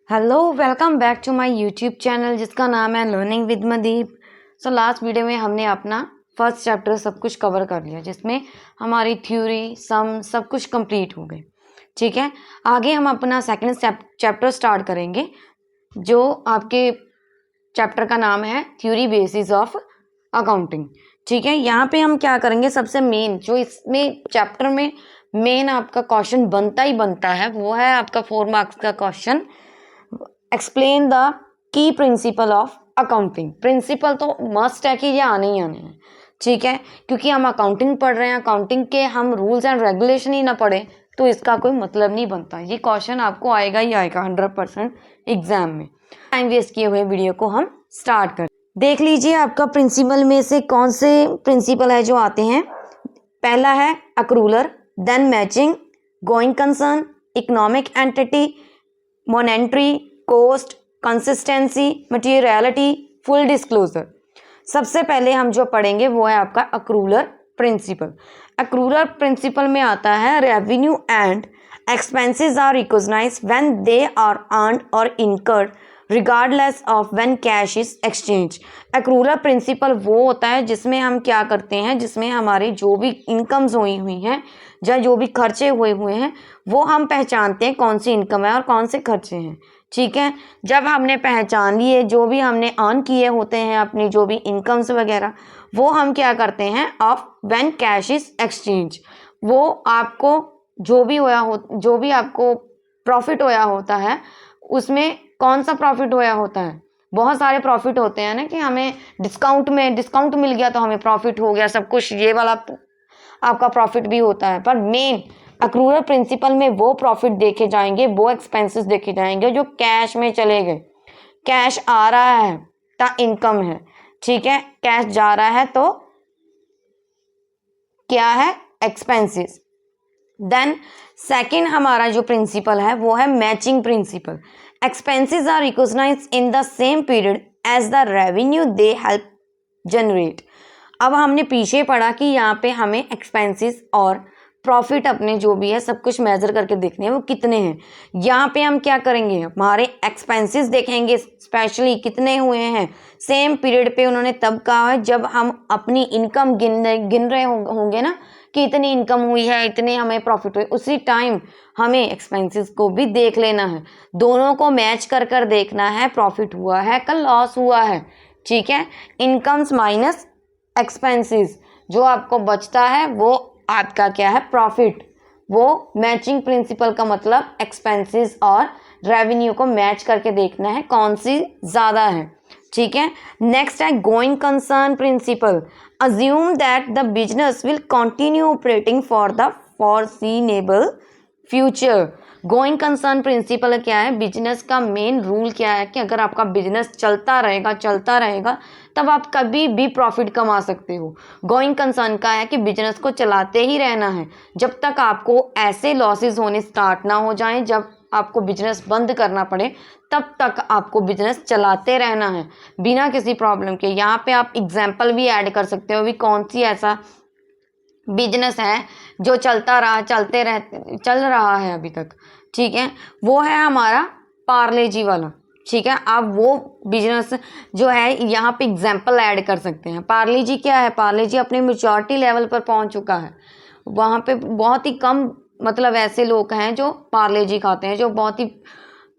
Hello welcome back to my YouTube channel जिसका नाम है learning with Madeep. So last video में हमने अपना फर्स्ट चैप्टर सब कुछ कवर कर लिया जिसमें हमारी थ्योरी सम सब कुछ कंप्लीट हो गए। ठीक है, आगे हम अपना सेकंड चैप्टर स्टार्ट करेंगे जो आपके चैप्टर का नाम है थ्योरी बेसिस ऑफ अकाउंटिंग। ठीक है, यहाँ पे हम क्या करेंगे, सबसे मेन जो इसमें चैप्टर में मेन आपका क्वेश्चन बनता ही बनता है वो है आपका 4 मार्क्स का question, explain the key principle of accounting. Principle तो मस्ट है कि ये आने ही आने हैं। ठीक है, क्योंकि हम अकाउंटिंग पढ़ रहे हैं, अकाउंटिंग के हम रूल्स एंड रेगुलेशन ही ना पढ़े तो इसका कोई मतलब नहीं बनता। ये क्वेश्चन आपको आएगा ही आएगा 100% एग्जाम में। टाइम वेस्ट किए हुए वीडियो को हम स्टार्ट कर देख लीजिए। आपका प्रिंसिपल में से कौन से प्रिंसिपल है जो आते हैं। पहला है accrual, then matching, going concern, economic entity, monetary, cost, consistency, materiality, full disclosure. सबसे पहले हम जो पढ़ेंगे वो है आपका अक्रूलर प्रिंसिपल। अक्रूलर प्रिंसिपल में आता है revenue and expenses are recognised when they are earned और incurred regardless of when cash is exchange. Accrual principle वो होता है जिसमें हम क्या करते हैं, जिसमें हमारे जो भी इनकम्स हुई हैं या जो भी खर्चे हुए हैं वो हम पहचानते हैं कौन सी इनकम है और कौन से खर्चे हैं। ठीक है, जब हमने पहचान लिए जो भी हमने अर्न किए होते हैं अपनी जो भी इनकम्स वगैरह वो हम क्या करते हैं of when cash is exchange. वो आपको जो भी आपको प्रॉफिट होया होता है उसमें कौन सा प्रॉफिट होया होता है। बहुत सारे प्रॉफिट होते हैं ना कि हमें डिस्काउंट मिल गया तो हमें प्रॉफिट हो गया, सब कुछ ये वाला आपका प्रॉफिट भी होता है। पर मेन अक्रूलर प्रिंसिपल में वो प्रॉफिट देखे जाएंगे, वो एक्सपेंसेस देखे जाएंगे जो कैश में चले गए। कैश आ रहा है तो इनकम है, ठीक है, कैश जा रहा है तो क्या है, एक्सपेंसेस। देन सेकंड हमारा जो प्रिंसिपल है वो है matching principle. Expenses are recognised in the same period as the revenue they help generate. अब हमने पीछे पढ़ा कि यहाँ पे हमें एक्सपेंसेस और प्रॉफिट अपने जो भी है सब कुछ मेजर करके देखने हैं वो कितने हैं। यहाँ पे हम क्या करेंगे, हमारे एक्सपेंसेस देखेंगे स्पेशली कितने हुए हैं सेम पीरियड पे। उन्होंने तब कहा है जब हम अपनी इनकम गिन रहे होंगे ना कि इतनी इनकम हुई है, इतने हमें प्रॉफिट हुए, उसी टाइम हमें एक्सपेंसेस को भी देख लेना है। दोनों को मैच कर देखना है, प्रॉफिट हुआ है का लॉस हुआ है। ठीक है, इनकम्स माइनस एक्सपेंसेस, जो आपको बचता है वो आपका क्या है, प्रॉफिट। वो मैचिंग प्रिंसिपल का मतलब एक्सपेंसेस और रेवेन्यू को मैच करके देखना है कौन सी ज़्यादा है। ठीक है, नेक्स्ट है going concern principle. Assume that the business will continue operating for the foreseeable future. Going concern principle क्या है, बिजनेस का मेन रूल क्या है कि अगर आपका बिजनेस चलता रहेगा तब आप कभी भी प्रॉफिट कमा सकते हो। गोइंग कंसर्न का है कि बिजनेस को चलाते ही रहना है जब तक आपको ऐसे लॉसेस होने स्टार्ट ना हो जाएं, जब आपको बिजनेस बंद करना पड़े तब तक आपको बिजनेस चलाते रहना है बिना किसी प्रॉब्लम के। यहाँ पे आप एग्जाम्पल भी ऐड कर सकते हो भी कौन सी ऐसा बिजनेस है जो चल रहा है अभी तक। ठीक है, वो है हमारा पार्ले जी वाला। ठीक है, आप वो बिजनेस जो है यहाँ पे एग्जाम्पल ऐड कर सकते हैं। पार्ले जी क्या है, पार्ले जी अपने मैच्योरिटी लेवल पर पहुँच चुका है। वहाँ पे बहुत ही कम मतलब ऐसे लोग हैं जो पार्ले जी खाते हैं, जो बहुत ही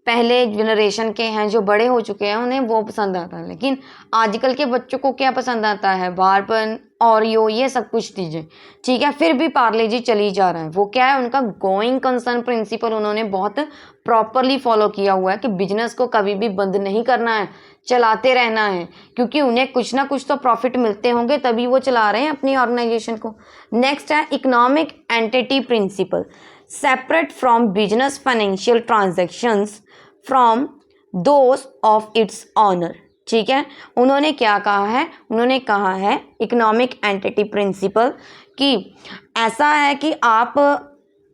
पहले जनरेशन के हैं, जो बड़े हो चुके हैं, उन्हें वो पसंद आता है। लेकिन आजकल के बच्चों को क्या पसंद आता है, बारबन, ओरियो, ये सब कुछ चीज़ें। ठीक है, फिर भी पार्ले जी चली जा रहा है। वो क्या है, उनका गोइंग कंसर्न प्रिंसिपल उन्होंने बहुत प्रॉपरली फॉलो किया हुआ है कि बिजनेस को कभी भी बंद नहीं करना है, चलाते रहना है, क्योंकि उन्हें कुछ ना कुछ तो प्रॉफिट मिलते होंगे तभी वो चला रहे हैं अपनी ऑर्गेनाइजेशन को। नेक्स्ट है economic entity principle. Separate from business financial transactions from those of its owner. ठीक है, उन्होंने क्या कहा है, उन्होंने कहा है इकोनॉमिक एंटिटी प्रिंसिपल कि ऐसा है कि आप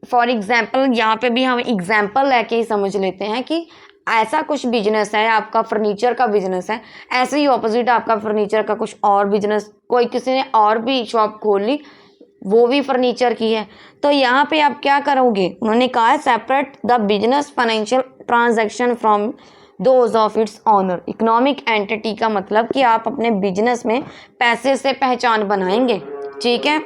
फॉर एग्जांपल, यहाँ पे भी हम एग्जांपल लेके ही समझ लेते हैं कि ऐसा कुछ बिजनेस है, आपका फर्नीचर का बिजनेस है, ऐसे ही ऑपोजिट आपका फर्नीचर का कुछ और बिजनेस, कोई किसी ने और भी शॉप खोल ली वो भी फर्नीचर की है। तो यहाँ पे आप क्या करोगे, उन्होंने कहा है separate the business financial transaction from those of its owner. Economic entity का मतलब कि आप अपने बिजनेस में पैसे से पहचान बनाएंगे। ठीक है,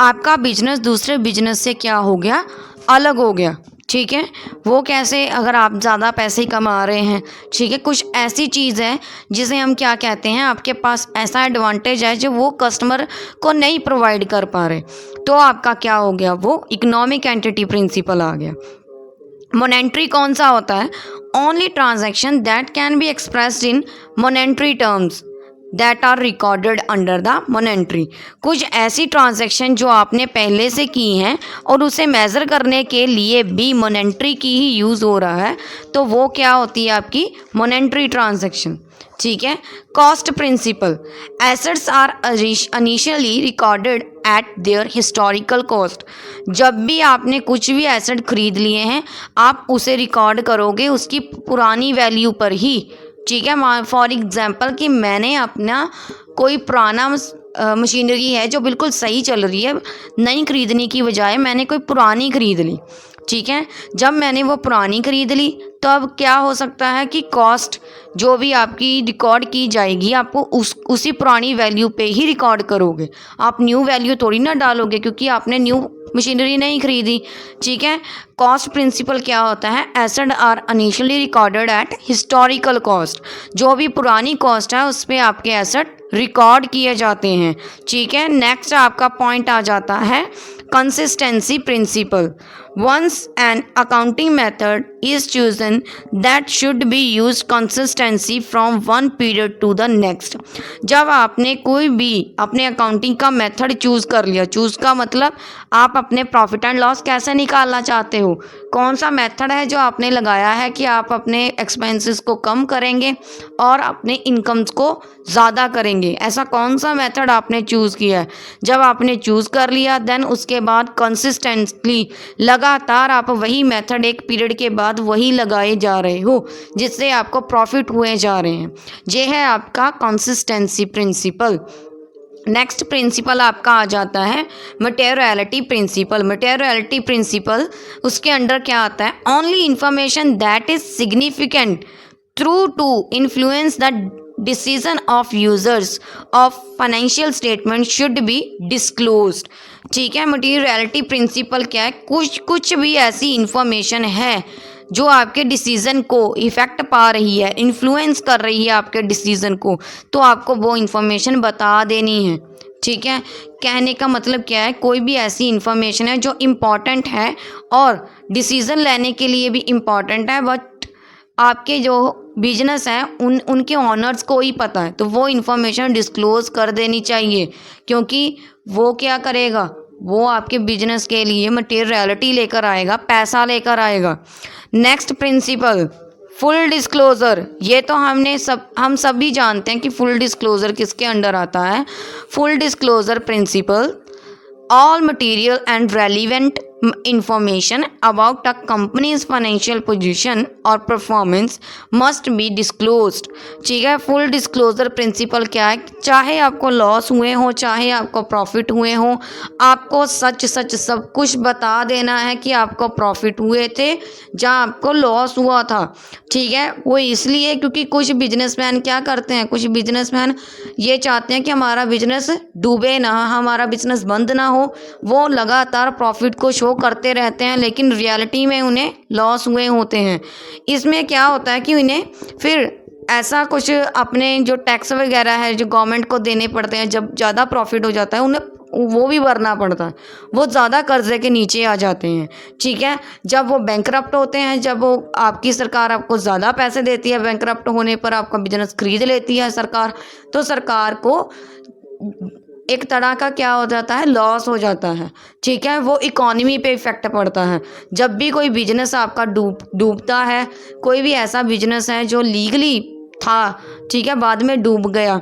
आपका बिजनेस दूसरे बिजनेस से क्या हो गया, अलग हो गया। ठीक है, वो कैसे, अगर आप ज़्यादा पैसे कमा रहे हैं, ठीक है, कुछ ऐसी चीज़ है जिसे हम क्या कहते हैं, आपके पास ऐसा एडवांटेज है जो वो कस्टमर को नहीं प्रोवाइड कर पा रहे, तो आपका क्या हो गया, वो इकोनॉमिक एंटिटी प्रिंसिपल आ गया। मॉनेटरी कौन सा होता है, only transaction that can be expressed in monetary terms that are recorded under the monetary. कुछ ऐसी ट्रांजैक्शन जो आपने पहले से की हैं और उसे मेज़र करने के लिए भी मॉनेटरी की ही यूज़ हो रहा है, तो वो क्या होती है आपकी मॉनेटरी ट्रांजैक्शन। ठीक है, cost principle, assets are initially recorded at their historical cost. जब भी आपने कुछ भी एसेट खरीद लिए हैं, आप उसे रिकॉर्ड करोगे उसकी पुरानी वैल्यू पर ही। ठीक है, फॉर एग्जांपल कि मैंने अपना कोई पुराना मशीनरी है जो बिल्कुल सही चल रही है, नई खरीदने की बजाय मैंने कोई पुरानी खरीद ली। ठीक है, जब मैंने वो पुरानी खरीद ली तो अब क्या हो सकता है कि कॉस्ट जो भी आपकी रिकॉर्ड की जाएगी, आपको उसी पुरानी वैल्यू पे ही रिकॉर्ड करोगे। आप न्यू वैल्यू थोड़ी ना डालोगे क्योंकि आपने न्यू मशीनरी नहीं खरीदी। ठीक है, कॉस्ट प्रिंसिपल क्या होता है, asset are initially recorded at historical cost. जो भी पुरानी कॉस्ट है उस पर आपके एसेट रिकॉर्ड किए जाते हैं। ठीक है, नेक्स्ट आपका पॉइंट आ जाता है consistency principle. Once an accounting method is chosen that should be use consistency from one period to the next. जब आपने कोई भी अपने अकाउंटिंग का मेथड चूज़ कर लिया, चूज़ का मतलब आप अपने प्रॉफिट एंड लॉस कैसे निकालना चाहते हो, कौन सा मेथड है जो आपने लगाया है कि आप अपने एक्सपेंसेस को कम करेंगे और अपने इनकम्स को ज़्यादा करेंगे, ऐसा कौन सा मेथड आपने चूज़ किया है। जब आपने चूज़ कर लिया देन उसके बाद कंसिस्टेंटली लगातार आप वही मेथड एक पीरियड के बाद वही लगाए जा रहे हो जिससे आपको प्रॉफिट हुए जा रहे हैं। ये है आपका कंसिस्टेंसी प्रिंसिपल। नेक्स्ट प्रिंसिपल आपका आ जाता है मटेरियलिटी प्रिंसिपल। मटेरियलिटी प्रिंसिपल उसके अंडर क्या आता है, only information that is significant through to influence the decision of users of financial statement should be disclosed. ठीक है, मटेरियलिटी प्रिंसिपल क्या है, कुछ भी ऐसी इंफॉर्मेशन है जो आपके डिसीज़न को इफ़ेक्ट पा रही है, इन्फ्लुएंस कर रही है आपके डिसीज़न को, तो आपको वो इन्फॉर्मेशन बता देनी है। ठीक है, कहने का मतलब क्या है, कोई भी ऐसी इन्फॉर्मेशन है जो इम्पॉर्टेंट है और डिसीज़न लेने के लिए भी इम्पॉर्टेंट है, बट आपके जो बिजनेस है उनके ऑनर्स को ही पता है, तो वो इन्फॉर्मेशन डिस्क्लोज़ कर देनी चाहिए, क्योंकि वो क्या करेगा, वो आपके बिजनेस के लिए मटेरियलिटी लेकर आएगा, पैसा लेकर आएगा। Next principle full disclosure. ये तो हम सभी जानते हैं कि फुल डिस्क्लोज़र किसके अंडर आता है। Full disclosure principle, all material and relevant information about a company's financial position or performance must be disclosed। ठीक है, फुल डिस्क्लोजर प्रिंसिपल क्या है, चाहे आपको लॉस हुए हो चाहे आपको प्रॉफिट हुए हो, आपको सच सब कुछ बता देना है कि आपको प्रॉफिट हुए थे जहाँ आपको लॉस हुआ था। ठीक है, वो इसलिए क्योंकि कुछ बिजनेसमैन क्या करते हैं, कुछ बिजनेसमैन ये चाहते हैं कि हमारा बिजनेस डूबे ना, हमारा बिजनेस बंद ना हो, वो लगातार प्रॉफिट को शो करते रहते हैं लेकिन रियलिटी में उन्हें लॉस हुए होते हैं। इसमें क्या होता है कि उन्हें फिर ऐसा कुछ अपने जो टैक्स वगैरह है जो गवर्नमेंट को देने पड़ते हैं, जब ज़्यादा प्रॉफिट हो जाता है उन्हें वो भी भरना पड़ता है, वो ज़्यादा कर्जे के नीचे आ जाते हैं। ठीक है, जब वो बैंकरप्ट होते हैं, जब वो आपकी सरकार आपको ज़्यादा पैसे देती है, बैंकरप्ट होने पर आपका बिजनेस खरीद लेती है सरकार, तो सरकार को एक तरह का क्या हो जाता है, लॉस हो जाता है। ठीक है, वो इकोनॉमी पे इफ़ेक्ट पड़ता है। जब भी कोई बिजनेस आपका डूबता है, कोई भी ऐसा बिजनेस है जो लीगली था, ठीक है, बाद में डूब गया,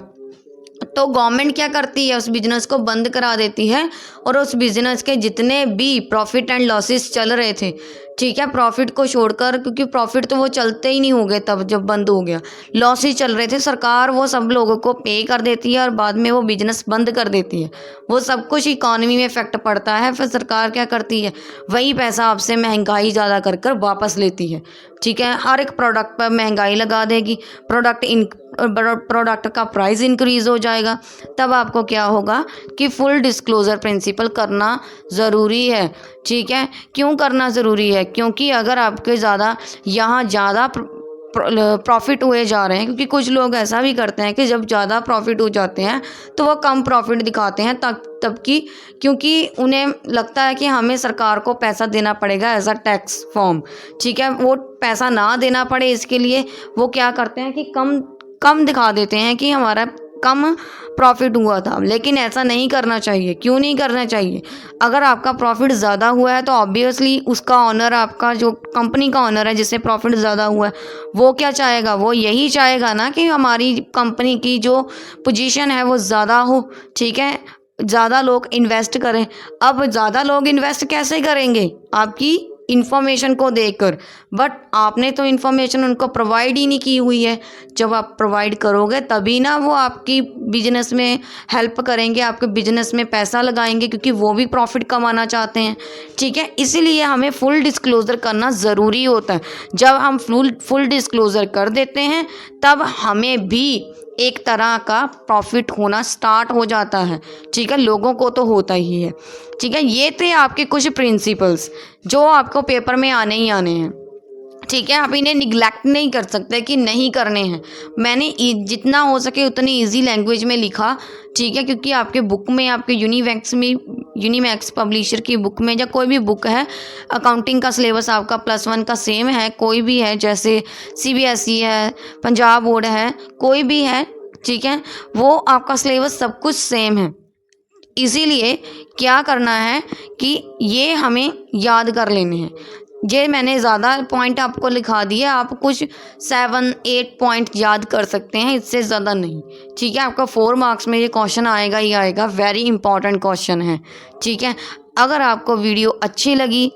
तो गवर्नमेंट क्या करती है, उस बिज़नेस को बंद करा देती है और उस बिज़नेस के जितने भी प्रॉफिट एंड लॉसेस चल रहे थे, ठीक है, प्रॉफिट को छोड़कर, क्योंकि प्रॉफिट तो वो चलते ही नहीं हो गए तब जब बंद हो गया, लॉस ही चल रहे थे। सरकार वो सब लोगों को पे कर देती है और बाद में वो बिजनेस बंद कर देती है। वो सब कुछ इकॉनमी में इफेक्ट पड़ता है, फिर सरकार क्या करती है, वही पैसा आपसे महंगाई ज़्यादा कर कर वापस लेती है। ठीक है, हर एक प्रोडक्ट पर महंगाई लगा देगी, प्रोडक्ट का प्राइस इंक्रीज़ हो जाएगा। तब आपको क्या होगा कि फुल डिस्क्लोज़र प्रिंसिपल करना ज़रूरी है। ठीक है, क्यों करना ज़रूरी है? क्योंकि अगर आपके यहाँ ज़्यादा प्रॉफिट हुए जा रहे हैं, क्योंकि कुछ लोग ऐसा भी करते हैं कि जब ज़्यादा प्रॉफिट हो जाते हैं तो वो कम प्रॉफिट दिखाते हैं तब कि क्योंकि उन्हें लगता है कि हमें सरकार को पैसा देना पड़ेगा एज अ टैक्स फॉर्म। ठीक है, वो पैसा ना देना पड़े इसके लिए वो क्या करते हैं कि कम दिखा देते हैं कि हमारा कम प्रॉफिट हुआ था। लेकिन ऐसा नहीं करना चाहिए। क्यों नहीं करना चाहिए? अगर आपका प्रॉफिट ज़्यादा हुआ है तो ऑब्वियसली उसका ऑनर, आपका जो कंपनी का ऑनर है जिससे प्रॉफिट ज़्यादा हुआ है, वो क्या चाहेगा? वो यही चाहेगा ना कि हमारी कंपनी की जो पोजीशन है वो ज़्यादा हो। ठीक है, ज़्यादा लोग इन्वेस्ट करें। अब ज़्यादा लोग इन्वेस्ट कैसे करेंगे? आपकी इन्फॉर्मेशन को देखकर। बट आपने तो इन्फॉर्मेशन उनको प्रोवाइड ही नहीं की हुई है। जब आप प्रोवाइड करोगे तभी ना वो आपकी बिजनेस में हेल्प करेंगे, आपके बिजनेस में पैसा लगाएंगे, क्योंकि वो भी प्रॉफिट कमाना चाहते हैं। ठीक है, इसीलिए हमें फुल डिस्क्लोज़र करना ज़रूरी होता है। जब हम फुल डिस्क्लोज़र कर देते हैं तब हमें भी एक तरह का प्रॉफिट होना स्टार्ट हो जाता है। ठीक है, लोगों को तो होता ही है। ठीक है, ये थे आपके कुछ प्रिंसिपल्स जो आपको पेपर में आने ही आने हैं। ठीक है, आप इन्हें निगलेक्ट नहीं कर सकते कि नहीं करने हैं। मैंने जितना हो सके उतनी इजी लैंग्वेज में लिखा। ठीक है, क्योंकि आपके बुक में, आपके यूनिमैक्स पब्लिशर की बुक में या कोई भी बुक है, अकाउंटिंग का सिलेबस आपका +1 का सेम है, कोई भी है, जैसे CBSE है, पंजाब बोर्ड है, कोई भी है। ठीक है, वो आपका सिलेबस सब कुछ सेम है। इसीलिए क्या करना है कि ये हमें याद कर लेने हैं। ये मैंने ज़्यादा पॉइंट आपको लिखा दिए, आप कुछ 7-8 पॉइंट याद कर सकते हैं, इससे ज़्यादा नहीं। ठीक है, आपका 4 मार्क्स में ये क्वेश्चन आएगा ही आएगा, वेरी इंपॉर्टेंट क्वेश्चन है। ठीक है, अगर आपको वीडियो अच्छी लगी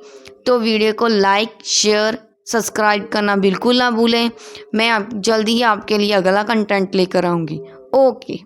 तो वीडियो को लाइक, शेयर, सब्सक्राइब करना बिल्कुल ना भूलें। मैं जल्दी ही आपके लिए अगला कंटेंट लेकर आऊँगी। ओके।